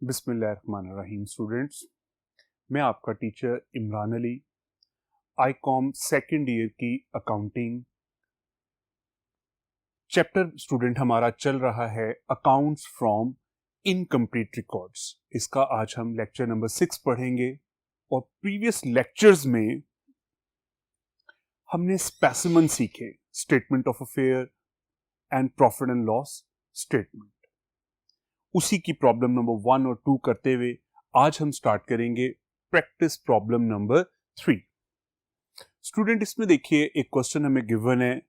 बिस्मिल्लाहिर्रहमानिर्रहीम स्टूडेंट्स, मैं आपका teacher Imran Ali, Icom second year की अकाउंटिंग चैप्टर स्टूडेंट हमारा चल रहा है अकाउंट्स फ्रॉम इनकम्प्लीट रिकॉर्ड्स। इसका आज हम लेक्चर नंबर 6 पढ़ेंगे और प्रीवियस लेक्चर्स में हमने स्पेसिमन सीखे, statement of affair and profit and loss statement. उसी की प्रॉब्लम नंबर 1 और 2 करते हुए आज हम स्टार्ट करेंगे प्रैक्टिस प्रॉब्लम नंबर 3। स्टूडेंट इसमें देखिए एक क्वेश्चन हमें गिवन है,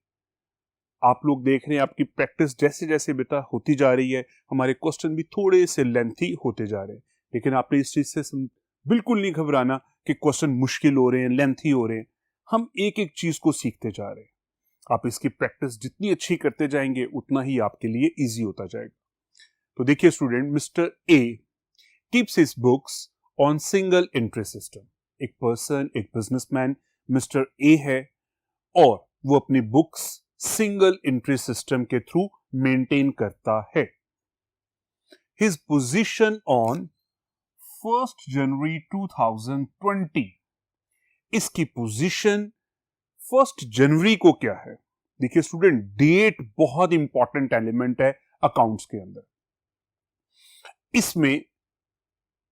आप लोग देख रहे हैं आपकी प्रैक्टिस जैसे जैसे बेटा होती जा रही है, हमारे क्वेश्चन भी थोड़े से लेंथी होते जा रहे हैं, लेकिन आपने इस चीज से बिल्कुल नहीं घबराना कि क्वेश्चन मुश्किल हो रहे हैं, लेंथी हो रहे हैं। हम एक एक चीज को सीखते जा रहे हैं। आप इसकी प्रैक्टिस जितनी अच्छी करते जाएंगे उतना ही आपके लिए इजी होता जाएगा। तो देखिए student, mister A keeps his books on single entry system. एक पर्सन, एक बिजनेसमैन मिस्टर ए है और वो अपनी बुक्स सिंगल एंट्री सिस्टम के थ्रू मेंटेन करता है। हिज पोजीशन ऑन 1 जनवरी 2020, इसकी पोजीशन 1 जनवरी को क्या है? देखिए स्टूडेंट, डेट बहुत इंपॉर्टेंट एलिमेंट है अकाउंट्स के अंदर। इसमें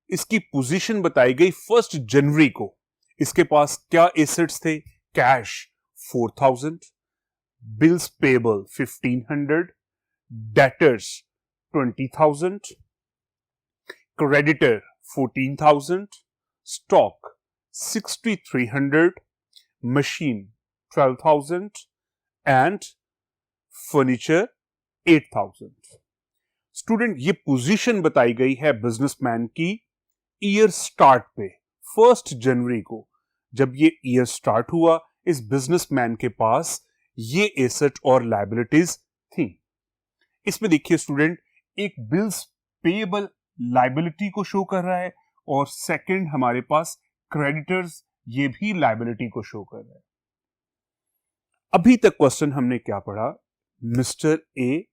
इसकी पोजीशन बताई गई 1 जनवरी को। इसके पास क्या एसेट्स थे? Cash 4000, bills payable 1500, debtors 20,000, creditor 14,000, stock 6300, machine 12,000 and furniture 8,000। Student, ये पोजीशन बताई गई है बिजनेसमैन की ईयर स्टार्ट पे 1 जनवरी को। जब ये ईयर स्टार्ट हुआ, इस बिजनेसमैन के पास ये एसेट और लायबिलिटीज थी। इसमें देखिए स्टूडेंट, एक बिल्स पेएबल लायबिलिटी को शो कर रहा है और सेकंड हमारे पास क्रेडिटर्स, ये भी लायबिलिटी को शो कर रहा है। अभी तक क्वेश्चन हमने क्या पढ़ा? मिस्टर ए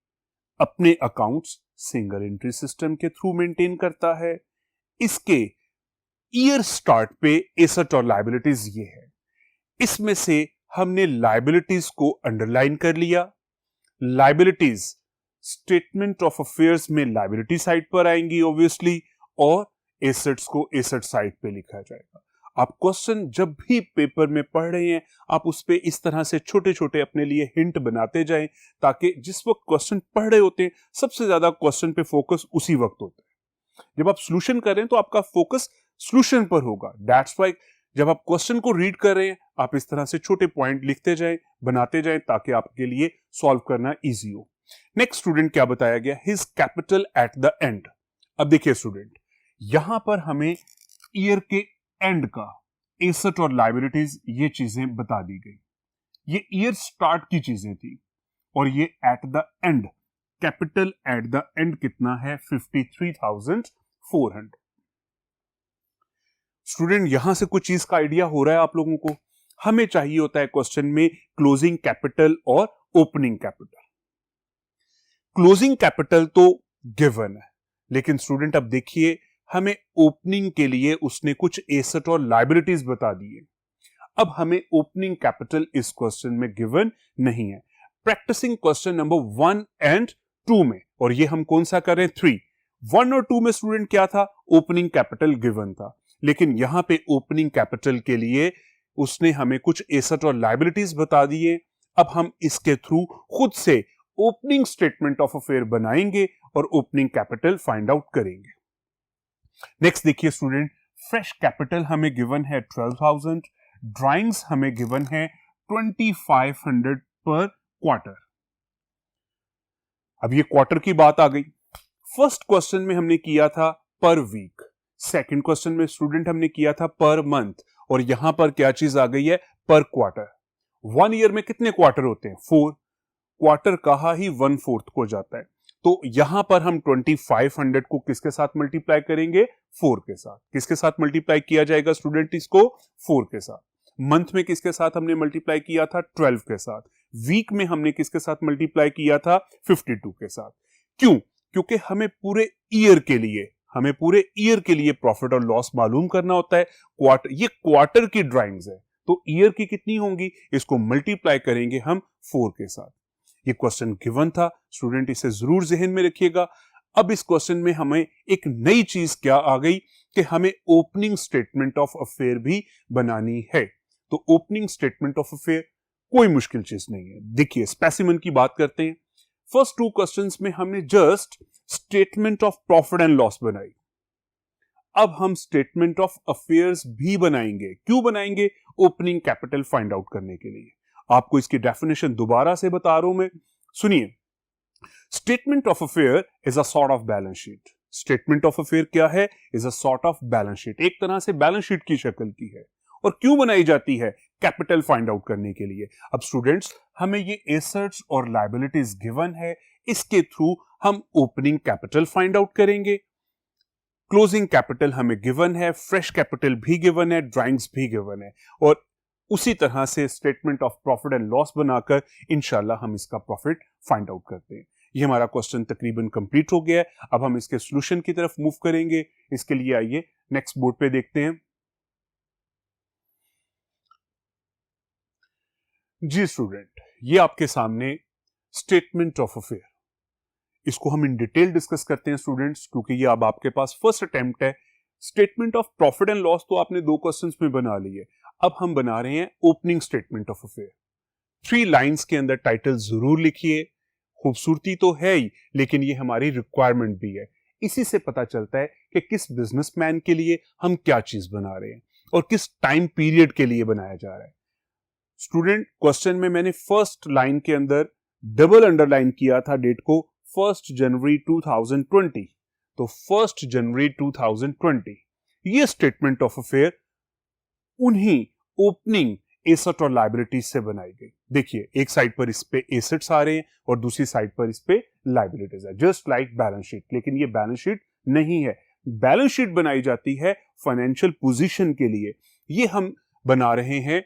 अपने अकाउंट्स सिंगल एंट्री सिस्टम के थ्रू मेंटेन करता है। इसके ईयर स्टार्ट पे एसेट और लायबिलिटीज ये है। इसमें से हमने लायबिलिटीज को अंडरलाइन कर लिया। लायबिलिटीज स्टेटमेंट ऑफ अफेयर्स में लायबिलिटी साइड पर आएंगी ऑब्वियसली, और एसेट्स को एसेट साइड पे लिखा जाएगा। आप क्वेश्चन जब भी पेपर में पढ़ रहे हैं, आप उस पे इस तरह से छोटे छोटे अपने लिए हिंट बनाते जाएं, ताकि जिस वक्त क्वेश्चन पढ़ रहे होते हैं सबसे ज्यादा क्वेश्चन पे फोकस उसी वक्त होता है। जब आप सॉल्यूशन कर रहे हैं तो आपका फोकस सॉल्यूशन पर होगा। दैट्स व्हाई जब आप क्वेश्चन को रीड कर रहे हैं, आप इस तरह से छोटे पॉइंट लिखते जाएं, बनाते जाएं, ताकि आपके लिए सॉल्व करना इजी हो। नेक्स्ट स्टूडेंट क्या बताया गया? His capital at the end. अब देखिए स्टूडेंट, यहां पर हमें ईयर के एंड का एसेट और लायबिलिटीज ये चीजें बता दी गई। ये ईयर स्टार्ट की चीजें थी और ये at the end, capital at the end कितना है? 53,400। स्टूडेंट, यहां से कुछ चीज का आइडिया हो रहा है आप लोगों को? हमें चाहिए होता है क्वेश्चन में क्लोजिंग कैपिटल और ओपनिंग कैपिटल। क्लोजिंग कैपिटल तो गिवन है, लेकिन स्टूडेंट अब देखिए, हमें ओपनिंग के लिए उसने कुछ एसेट और लायबिलिटीज बता दी है। अब हमें ओपनिंग कैपिटल इस क्वेश्चन में गिवन नहीं है। प्रैक्टिसिंग क्वेश्चन नंबर 1 एंड 2 में, और ये हम कौन सा कर रहे हैं? 3। 1 और 2 में स्टूडेंट क्या था? ओपनिंग कैपिटल गिवन था, लेकिन यहां पे ओपनिंग कैपिटल के लिए उसने हमें कुछ एसेट और लायबिलिटीज बता दिए। अब हम इसके थ्रू खुद से ओपनिंग स्टेटमेंट ऑफ अफेयर बनाएंगे और ओपनिंग कैपिटल फाइंड आउट करेंगे। नेक्स्ट देखिए स्टूडेंट, फ्रेश कैपिटल हमें गिवन है 12,000, ड्राइंग्स हमें गिवन है 2500 पर क्वार्टर। अब ये क्वार्टर की बात आ गई। फर्स्ट क्वेश्चन में हमने किया था पर वीक, सेकंड क्वेश्चन में स्टूडेंट हमने किया था पर मंथ, और यहां पर क्या चीज आ गई है? पर क्वार्टर। 1 ईयर में कितने क्वार्टर होते हैं? 4। क्वार्टर कहा ही 1/4 को जाता है, तो यहां पर हम 2500 को किसके साथ मल्टीप्लाई करेंगे? 4 के साथ। किसके साथ मल्टीप्लाई किया जाएगा स्टूडेंट इसको? 4 के साथ। मंथ में किसके साथ हमने मल्टीप्लाई किया था? 12 के साथ। वीक में हमने किसके साथ मल्टीप्लाई किया था? 52 के साथ। क्यों? क्योंकि हमें पूरे ईयर के लिए हमें पूरे ईयर के लिए प्रॉफिट और लॉस मालूम करना होता है। ये क्वार्टर की ड्राइंग्स है, तो ईयर की कितनी होंगी, इसको मल्टीप्लाई करेंगे हम 4 के साथ। ये क्वेश्चन गिवन था, स्टूडेंट इसे जरूर जहन में रखिएगा। अब इस क्वेश्चन में हमें एक नई चीज क्या आ गई कि हमें ओपनिंग स्टेटमेंट ऑफ अफेयर भी बनानी है। तो ओपनिंग स्टेटमेंट ऑफ अफेयर कोई मुश्किल चीज नहीं है। देखिए स्पेसिमेन की बात करते हैं। फर्स्ट 2 क्वेश्चंस में हमने just statement of profit and loss बनाई। अब हम स्टेटमेंट ऑफ अफेयर्स भी बनाएंगे। क्यों बनाएंगे? ओपनिंग कैपिटल फाइंड आउट करने के लिए। आपको इसकी डेफिनेशन दोबारा से बता रहा हूं मैं, सुनिए। Statement of affair is a sort of balance sheet. Statement of affair क्या है? Is a sort of balance sheet, एक तरह से बैलेंस शीट की शक्ल की है। और क्यों बनाई जाती है? कैपिटल फाइंड आउट करने के लिए। अब स्टूडेंट्स, हमें ये एसेट्स और लायबिलिटीज गिवन है, इसके थ्रू हम ओपनिंग कैपिटल फाइंड आउट करेंगे। क्लोजिंग कैपिटल हमें गिवन है, फ्रेश कैपिटल भी गिवन है, ड्राइंग्स भी गिवन है, और उसी तरह से statement of profit and loss बनाकर इंशाल्लाह हम इसका प्रॉफिट फाइंड आउट करते हैं। ये हमारा क्वेश्चन तकरीबन कंप्लीट हो गया है। अब हम इसके सॉल्यूशन की तरफ मूव करेंगे। इसके लिए आइए नेक्स्ट बोर्ड पे देखते हैं। जी स्टूडेंट, ये आपके सामने स्टेटमेंट ऑफ अफेयर, इसको हम इन डिटेल डिस्कस करते हैं स्टूडेंट्स, क्योंकि ये अब आपके पास फर्स्ट अटेम्प्ट है। Statement of profit and loss तो आपने 2 क्वेश्चंस में बना ली है। अब हम बना रहे हैं opening statement of affair. 3 lines के अंदर टाइटल जरूर लिखिए। खूबसूरती तो है ही, लेकिन ये हमारी रिक्वायरमेंट भी है। इसी से पता चलता है कि किस बिजनेसमैन के लिए हम क्या चीज बना रहे हैं और किस टाइम पीरियड के लिए बनाया जा रहा है। स्टूडेंट, क्वेश्चन में मैंने फर्स्ट लाइन के अंदर डबल अंडरलाइन किया था डेट को, 1 जनवरी 2020। तो 1 जनवरी 2020 ये स्टेटमेंट ऑफ अफेयर उन्हीं ओपनिंग एसेट और लायबिलिटीज से बनाई गई। देखिए एक साइड पर इस पे एसेट्स आ रहे हैं और दूसरी साइड पर इस पे लायबिलिटीज है, जस्ट लाइक बैलेंस शीट। लेकिन ये बैलेंस शीट नहीं है। बैलेंस शीट बनाई जाती है फाइनेंशियल पोजीशन के लिए। ये हम बना रहे हैं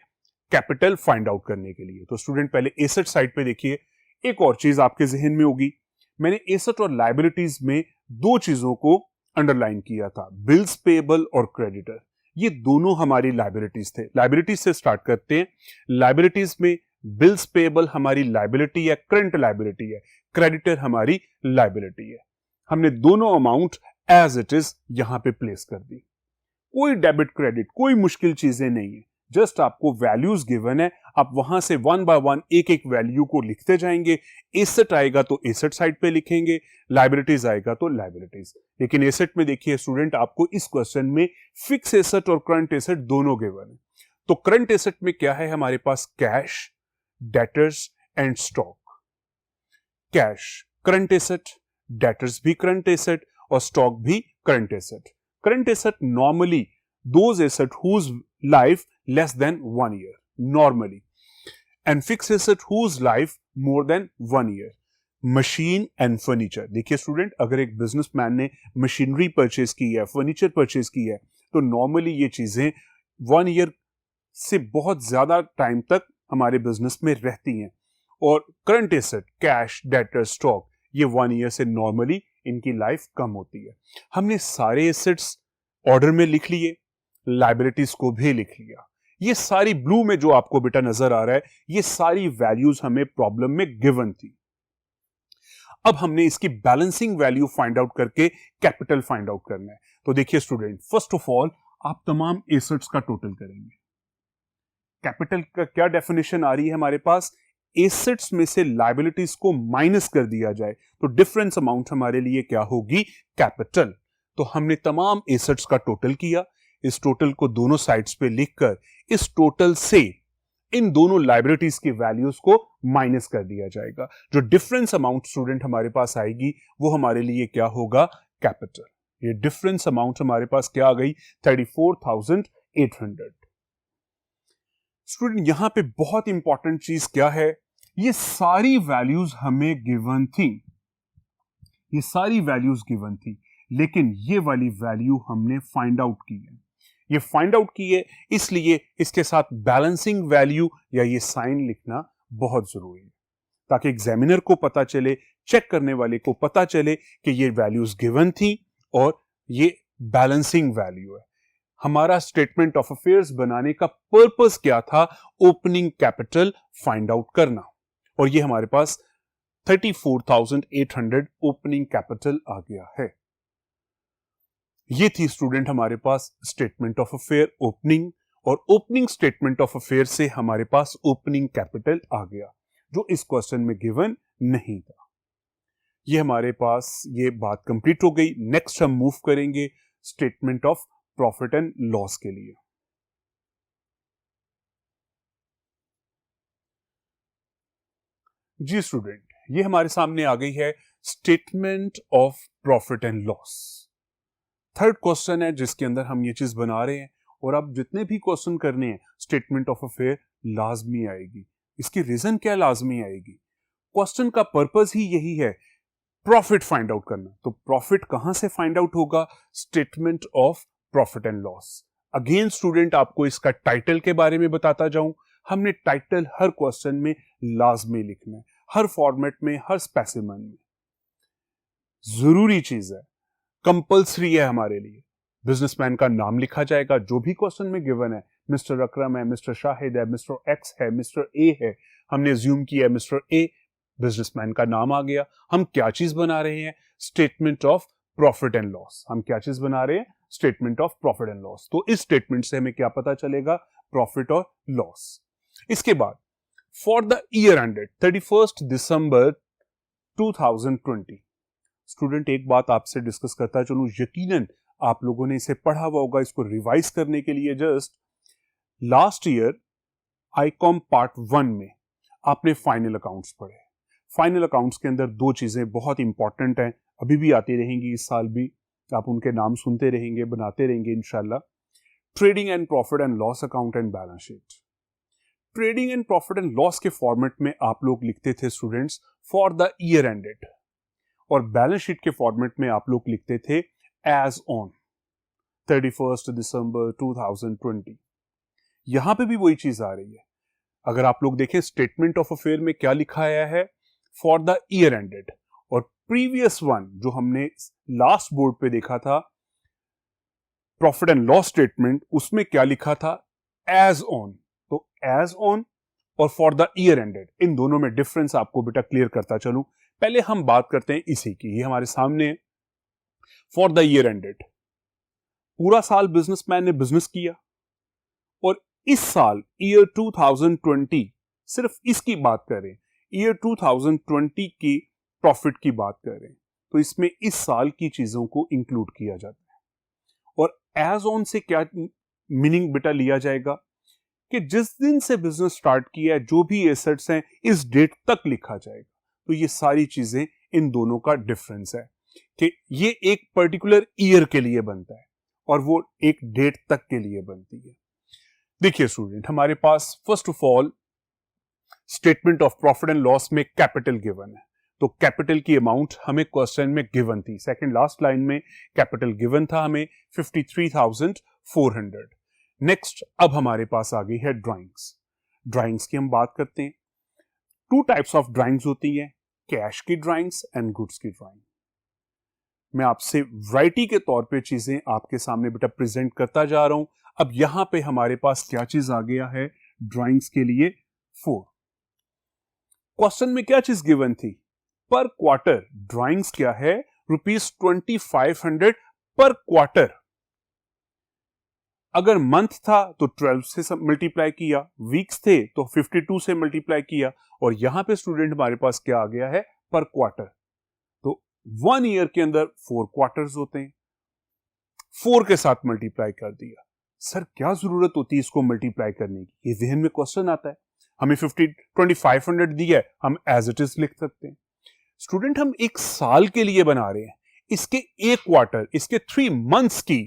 कैपिटल फाइंड आउट करने के लिए। तो स्टूडेंट पहले एसेट साइड पे देखिए। एक और चीज आपके जहन में होगी, मैंने एसेट और लायबिलिटीज में 2 चीजों को अंडरलाइन किया था, बिल्स पेएबल और क्रेडिटर। ये दोनों हमारी लायबिलिटीज थे। लायबिलिटीज से स्टार्ट करते हैं। लायबिलिटीज में बिल्स पेएबल हमारी लायबिलिटी है, करंट लायबिलिटी है, क्रेडिटर हमारी लायबिलिटी है। हमने दोनों अमाउंट एज इट इज यहां पे प्लेस कर दी। कोई डेबिट क्रेडिट, कोई मुश्किल चीजें नहीं है। जस्ट आपको वैल्यूज गिवन है, आप वहां से 1 बाय 1 एक एक वैल्यू को लिखते जाएंगे। एसेट आएगा तो एसेट साइड पे लिखेंगे, लायबिलिटीज आएगा तो लायबिलिटीज। लेकिन एसेट में देखिए स्टूडेंट, आपको इस क्वेश्चन में फिक्स एसेट और करंट एसेट दोनों गिवन है। तो करंट एसेट में क्या है हमारे पास? Cash, debtors and stock. Cash current asset, debtors भी करंट एसेट और स्टॉक भी current asset. Current asset normally those asset whose life less than 1 year normally, and fixed asset whose life more than 1 year. Machine and furniture. देखिए student, अगर एक businessman ने machinery purchase की है, furniture purchase की है, तो नॉर्मली ये चीजें 1 ईयर से बहुत ज्यादा टाइम तक हमारे बिजनेस में रहती हैं। और current asset, cash, debtor, stock, ये 1 ईयर से नॉर्मली इनकी लाइफ कम होती है। हमने सारे एसेट्स ऑर्डर में लिख लिए, लायबिलिटीज को भी लिख लिया। ये सारी ब्लू में जो आपको बेटा नजर आ रहा है, ये सारी वैल्यूज हमें प्रॉब्लम में गिवन थी। अब हमने इसकी बैलेंसिंग वैल्यू फाइंड आउट करके कैपिटल फाइंड आउट करना है। तो देखिए स्टूडेंट, फर्स्ट ऑफ ऑल आप तमाम एसेट्स का टोटल करेंगे। कैपिटल का क्या डेफिनेशन आ रही है हमारे पास? एसेट्स में से लायबिलिटीज को माइनस कर दिया जाए तो डिफरेंस अमाउंट हमारे लिए क्या होगी? कैपिटल। तो हमने तमाम एसेट्स का टोटल किया। इस टोटल को दोनों साइड्स पे लिखकर इस टोटल से इन दोनों लायबिलिटीज की वैल्यूज को माइनस कर दिया जाएगा। जो डिफरेंस अमाउंट स्टूडेंट हमारे पास आएगी वो हमारे लिए क्या होगा? कैपिटल। ये डिफरेंस अमाउंट हमारे पास क्या आ गई? 34,800। स्टूडेंट यहां पे बहुत इंपॉर्टेंट चीज क्या है? ये सारी वैल्यूज हमें गिवन थी, ये सारी वैल्यूज गिवन थी, लेकिन ये वाली वैल्यू हमने फाइंड आउट की है। ये फाइंड आउट की है, इसलिए इसके साथ बैलेंसिंग वैल्यू या ये साइन लिखना बहुत जरूरी है, ताकि एग्जामिनर को पता चले, चेक करने वाले को पता चले कि ये वैल्यूज गिवन थी और ये बैलेंसिंग वैल्यू है। हमारा स्टेटमेंट ऑफ अफेयर्स बनाने का पर्पस क्या था? ओपनिंग कैपिटल फाइंड आउट करना, और ये हमारे पास 34,800 ओपनिंग कैपिटल आ गया है। ये थी स्टूडेंट हमारे पास स्टेटमेंट ऑफ अफेयर ओपनिंग, और ओपनिंग स्टेटमेंट ऑफ अफेयर से हमारे पास ओपनिंग कैपिटल आ गया, जो इस क्वेश्चन में गिवन नहीं था। ये हमारे पास ये बात कंप्लीट हो गई। नेक्स्ट हम मूव करेंगे statement of profit and loss के लिए। जी स्टूडेंट, ये हमारे सामने आ गई है statement of profit and loss. Third question है जिसके अंदर हम ये चीज बना रहे हैं, और अब जितने भी क्वेश्चन करने हैं स्टेटमेंट ऑफ अफेयर लाजमी आएगी। इसकी रीजन क्या लाजमी आएगी? क्वेश्चन का पर्पस ही यही है, प्रॉफिट फाइंड आउट करना। तो प्रॉफिट कहां से फाइंड आउट होगा? Statement of profit and loss. Again student, आपको इसका टाइटल के बारे में बताता जाऊं। हमने टाइटल हर क्वेश्चन में लाजमी लिखना है, हर फॉर्मेट में, हर स्पेसिमन में। जरूरी चीज है, कंपल्सरी है हमारे लिए। बिजनेसमैन का नाम लिखा जाएगा जो भी क्वेश्चन में गिवन है। मिस्टर अकरम है, मिस्टर शाहिद है, मिस्टर एक्स है, मिस्टर ए है। हमने अज्यूम किया है मिस्टर ए, बिजनेसमैन का नाम आ गया। हम क्या चीज बना रहे हैं? Statement of profit and loss. हम क्या चीज बना रहे हैं? Statement of profit and loss. तो इस स्टेटमेंट से हमें क्या पता चलेगा? प्रॉफिट और लॉस। इसके बाद for the year ended 31 December 2020। Student, एक बात आपसे डिस्कस करता चलूं, यकीनन आप लोगों ने इसे पढ़ा हुआ होगा। इसको रिवाइज करने के लिए just last year Icom part 1 में आपने फाइनल अकाउंट्स पढ़े। फाइनल अकाउंट्स के अंदर दो चीजें बहुत इंपॉर्टेंट हैं, अभी भी आती रहेंगी, इस साल भी आप उनके नाम सुनते रहेंगे, बनाते रहेंगे इंशाल्लाह। Trading and profit and loss account and balance sheet. Trading and profit and loss के फॉर्मेट में आप लोग लिखते थे students for the year ended, और बैलेंस शीट के फॉर्मेट में आप लोग लिखते थे एज ऑन 31 दिसंबर 2020। यहां पे भी वही चीज आ रही है। अगर आप लोग देखें स्टेटमेंट ऑफ अफेयर में क्या लिखा आया है? फॉर द ईयर एंडेड, और प्रीवियस वन जो हमने लास्ट बोर्ड पे देखा था प्रॉफिट एंड लॉस स्टेटमेंट, उसमें क्या लिखा था? As on. तो एज ऑन और फॉर द ईयर एंडेड, इन दोनों में डिफरेंस आपको बेटा क्लियर करता चलूं। पहले हम बात करते हैं इसी की। ये हमारे सामने फॉर द ईयर एंडेड, पूरा साल बिजनेसमैन ने बिजनेस किया, और इस साल ईयर 2020 सिर्फ इसकी बात करें, ईयर 2020 की प्रॉफिट की बात करें, तो इसमें इस साल की चीजों को इंक्लूड किया जाता है। और एज ऑन से क्या मीनिंग बेटा लिया जाएगा कि जिस दिन से बिजनेस स्टार्ट किया है, जो भी एसेट्स हैं, इस डेट तक लिखा जाएगा। तो ये सारी चीजें, इन दोनों का डिफरेंस है कि ये एक पर्टिकुलर ईयर के लिए बनता है और वो एक डेट तक के लिए बनती है। देखिए स्टूडेंट, हमारे पास first of all statement of profit and loss में कैपिटल गिवन है, तो कैपिटल की अमाउंट हमें क्वेश्चन में गिवन थी। सेकंड लास्ट लाइन में कैपिटल गिवन था हमें 53,400। नेक्स्ट अब हमारे पास आ गई है ड्राइंग्स। ड्राइंग्स की हम बात करते हैं। टू टाइप्स ऑफ ड्राइंग्स होती है, कैश की ड्राइंग्स एंड गुड्स की ड्राइंग। मैं आपसे वैरायटी के तौर पे चीजें आपके सामने बेटा प्रेजेंट करता जा रहा हूं। अब यहां पे हमारे पास क्या चीज आ गया है ड्राइंग्स के लिए? 4। क्वेश्चन में क्या चीज गिवन थी? पर क्वार्टर। ड्राइंग्स क्या है? ₹2500 पर क्वार्टर। अगर मंथ था तो 12 से मल्टीप्लाई किया, वीक्स थे तो 52 से मल्टीप्लाई किया, और यहां पे स्टूडेंट हमारे पास क्या आ गया है? पर क्वार्टर। तो 1 ईयर के अंदर 4 क्वार्टर्स होते हैं, 4 के साथ मल्टीप्लाई कर दिया। सर क्या जरूरत होती है इसको मल्टीप्लाई करने की? ये जहन में क्वेश्चन आता है। हमें 2500 दिया है, हम एज इट इज लिख सकते हैं। स्टूडेंट, हम एक साल के लिए बना रहे हैं, इसके एक क्वार्टर, इसके 3 मंथ्स की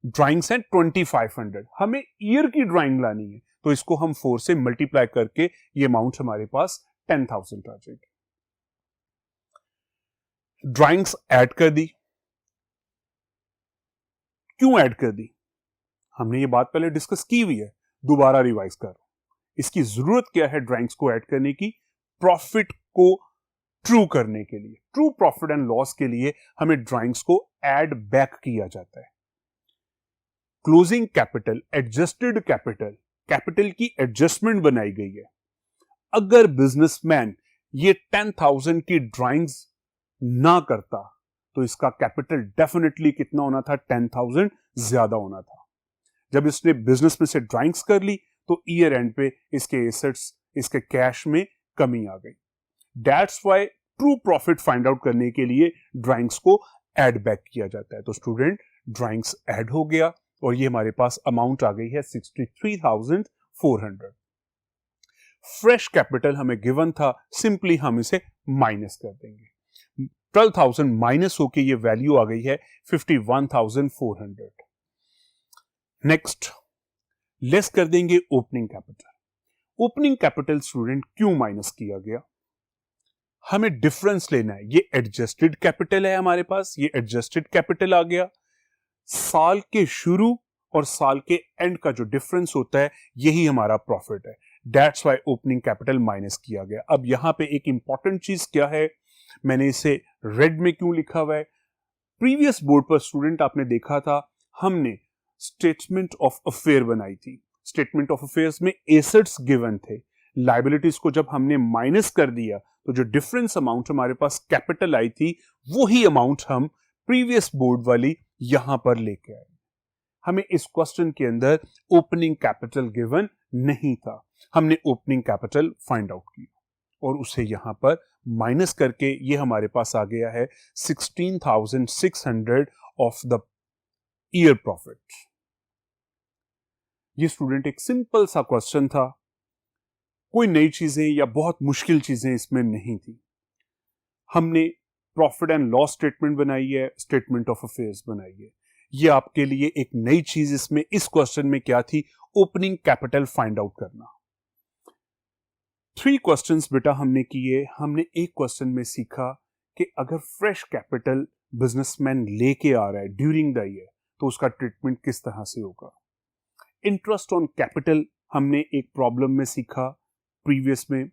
ड्राइंग्स हैं 2500। हमें ईयर की ड्राइंग लानी है, तो इसको हम 4 से मल्टीप्लाई करके ये अमाउंट हमारे पास 10,000 आ जाएगी। ड्राइंग्स ऐड कर दी। क्यों ऐड कर दी? हमने ये बात पहले डिस्कस की हुई है, दोबारा रिवाइज कर। इसकी जरूरत क्या है ड्राइंग्स को ऐड करने की? प्रॉफिट को ट्रू करने के लिए, ट्रू प्रॉफिट एंड लॉस के लिए हमें ड्राइंग्स को ऐड बैक किया जाता है। Closing capital, adjusted capital, capital की एडजस्टमेंट बनाई गई है। अगर बिजनेसमैन ये 10,000 की ड्राइंग्स ना करता तो इसका कैपिटल डेफिनेटली कितना होना था, 10,000 ज्यादा होना था। जब इसने बिजनेस में से ड्राइंग्स कर ली तो ईयर एंड पे इसके एसेट्स, इसके कैश में कमी आ गई। That's why true profit find out करने के लिए ड्राइंग्स को ऐड बैक किया जाता है। तो स्टूडेंट, ड्राइंग्स ऐड हो गया और ये हमारे पास अमाउंट आ गई है 63,400। फ्रेश कैपिटल हमें गिवन था, सिंपली हम इसे माइनस कर देंगे। 12,000 माइनस होके ये वैल्यू आ गई है 51,400। नेक्स्ट लेस कर देंगे opening capital. Opening capital student क्यों माइनस किया गया? हमें डिफरेंस लेना है। ये एडजस्टेड कैपिटल है हमारे पास, ये एडजस्टेड कैपिटल आ गया। साल के शुरू और साल के एंड का जो डिफरेंस होता है यही हमारा प्रॉफिट है। That's why opening capital minus किया गया। अब यहां पे एक इंपॉर्टेंट चीज क्या है, मैंने इसे रेड में क्यों लिखा हुआ है? प्रीवियस बोर्ड पर स्टूडेंट आपने देखा था, हमने स्टेटमेंट ऑफ अफेयर बनाई थी। स्टेटमेंट ऑफ अफेयर्स में एसेट्स गिवन थे, लायबिलिटीज को जब हमने माइनस कर दिया तो जो डिफरेंस अमाउंट हमारे पास कैपिटल आई थी वही अमाउंट हम प्रीवियस बोर्ड वाली यहां पर लेके आए। हमें इस क्वेश्चन के अंदर ओपनिंग कैपिटल गिवन नहीं था, हमने ओपनिंग कैपिटल फाइंड आउट किया और उसे यहां पर माइनस करके ये हमारे पास आ गया है 16,600 ऑफ द ईयर प्रॉफिट। ये स्टूडेंट एक सिंपल सा क्वेश्चन था, कोई नई चीजें या बहुत मुश्किल चीजें इसमें नहीं थी। हमने प्रॉफिट एंड लॉस स्टेटमेंट बनाई है, स्टेटमेंट ऑफ अफेयर्स बनाई है। ये आपके लिए एक नई चीज इसमें इस क्वेश्चन में क्या थी, ओपनिंग कैपिटल फाइंड आउट करना। 3 क्वेश्चंस बेटा हमने किए। हमने एक क्वेश्चन में सीखा कि अगर फ्रेश कैपिटल बिजनेसमैन लेके आ रहा है ड्यूरिंग द ईयर तो उसका ट्रीटमेंट किस तरह से होगा। इंटरेस्ट ऑन कैपिटल हमने एक प्रॉब्लम में सीखा प्रीवियस में।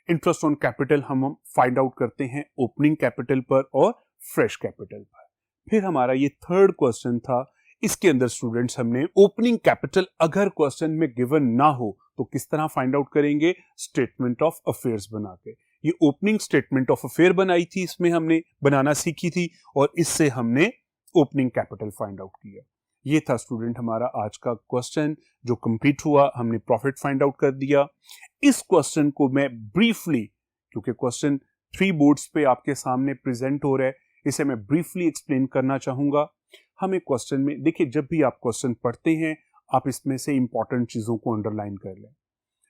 इंटरेस्ट ऑन कैपिटल हम फाइंड आउट करते हैं ओपनिंग कैपिटल पर और फ्रेश कैपिटल पर। फिर हमारा ये थर्ड क्वेश्चन था, इसके अंदर स्टूडेंट्स हमने ओपनिंग कैपिटल अगर क्वेश्चन में गिवन ना हो तो किस तरह फाइंड आउट करेंगे, स्टेटमेंट ऑफ अफेयर्स बना के। ये ओपनिंग स्टेटमेंट ऑफ अफेयर बनाई थी, इसमें हमने बनाना सीखी थी और इससे हमने ओपनिंग कैपिटल फाइंड आउट किया। ये था स्टूडेंट हमारा आज का क्वेश्चन जो कंप्लीट हुआ, हमने प्रॉफिट फाइंड आउट कर दिया। इस क्वेश्चन को मैं ब्रीफली, क्योंकि क्वेश्चन 3 बोर्ड्स पे आपके सामने प्रेजेंट हो रहा है, इसे मैं ब्रीफली एक्सप्लेन करना चाहूंगा। हमें क्वेश्चन में देखिए, जब भी आप क्वेश्चन पढ़ते हैं आप इसमें से इंपॉर्टेंट चीजों को अंडरलाइन कर लें।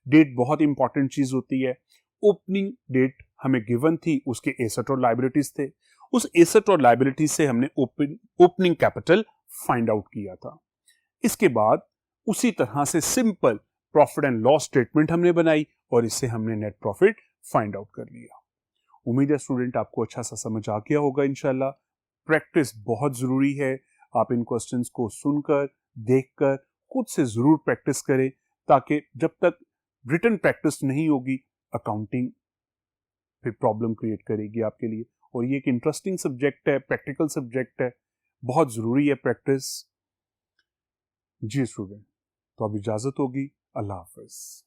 डेट बहुत इंपॉर्टेंट चीज होती है। ओपनिंग डेट हमें गिवन थी, उसके एसेट और लायबिलिटीज थे, उस एसेट और लायबिलिटीज से हमने ओपनिंग कैपिटल फाइंड आउट किया था। इसके बाद उसी तरह से simple profit and loss statement हमने बनाई और इससे हमने नेट प्रॉफिट फाइंड आउट कर लिया। उम्मीद है स्टूडेंट आपको अच्छा सा समझ आ गया होगा इंशाल्लाह। प्रैक्टिस बहुत जरूरी है, आप इन क्वेश्चंस को सुनकर देखकर खुद से जरूर प्रैक्टिस करें, ताकि जब तक रिटन प्रैक्टिस नहीं होगी अकाउंटिंग फिर प्रॉब्लम क्रिएट करेगी आपके लिए। और ये एक इंटरेस्टिंग सब्जेक्ट है, प्रैक्टिकल सब्जेक्ट है, बहुत जरूरी है प्रैक्टिस। जी स्टूडेंट, तो अब इजाजत होगी, अल्लाह हाफिज।